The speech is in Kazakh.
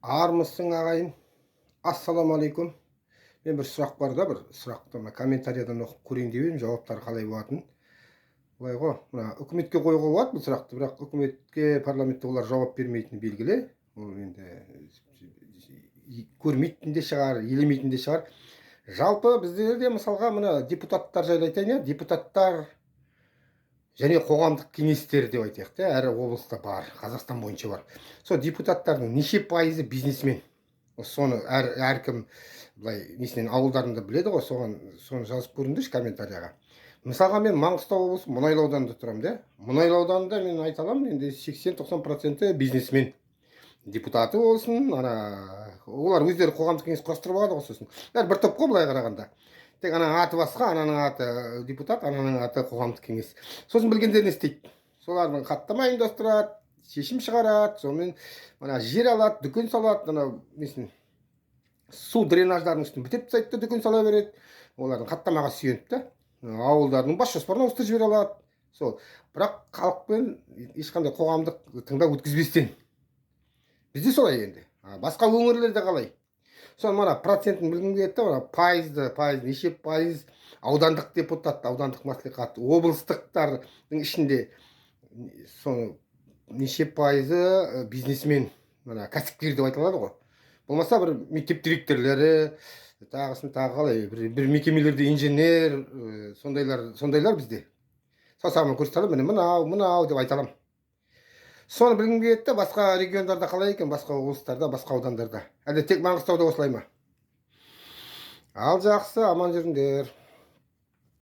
Армысың ағайын. Ассалаумағалейкум. Мен бір сұрақ бар да, бір сұрақты мына комментариядан оқып көрейін деп едім, жауаптары қалай болатынын. Былай ғой, мына үкіметке қоюға болады бұл сұрақты, бірақ үкіметке, парламентте олар жауап бермейтіні белгілі. Ол енді көрмейтін де шығар, елемейтін де шығар. Жалпы біздерде мысалға мына депутаттар жайлы айтайын, иә, депутаттар және қоғамдық кеңестер деп айтайық та, әр облыста бар, Қазақстан бойынша бар. Сол депутаттардың неше пайызы бизнесмен? Соны әркім былай несінен ауылдарында біледі ғой, соны жазып көріңдерші комментарияға. Мысалға мен Маңғыстау облысы Мұнайлы ауданында тұрамын, да. Мұнайлы ауданында мен айта аламын, енді 80-90% бизнесмен. Депутаты болсын, олар өздері қоғамдық кеңес құрастырып алады ғой сосын. Бәрі бір топ қой былай қарағанда. Тек ананың аты басқа, ананың аты депутат, ананың аты қоғамдық кеңес. Сосын білгендер не істейді? Солардың хаттама ұйымдастырады, шешім шығарады, сонымен жер алады, дүкен салады, несін су дренаждарының үстін бітеп тастайды да дүкен сала береді. Олардың хаттамаға сүйеніп та ауылдардың бас жоспарын ауыстырып жібере алады. Сол. Бірақ халықпен ешқандай қоғамдық тыңдау өткізбестен. Бізде солай енді. Басқа өңірлерде қалай? Сол процентін білгім келеді, пайызды, неше пайыз аудандық депутат, аудандық мәслихат, облыстықтардың ішінде соны неше пайызы бизнесмен, кәсіпкер деп айтылады ғой. Болмаса бір мектеп директорлары, тағысын тағы қалай, бір мекемелерде инженер, сондайлар бізде. Саусағыммен көрсете аламын, міне мынау деп айта аламын. Соны білгім келеді, басқа региондарда қалай екен, басқа облыстарда, басқа аудандарда. Әлде тек Маңғыстауда осылай ма? Ал жақсы, аман жүріңдер.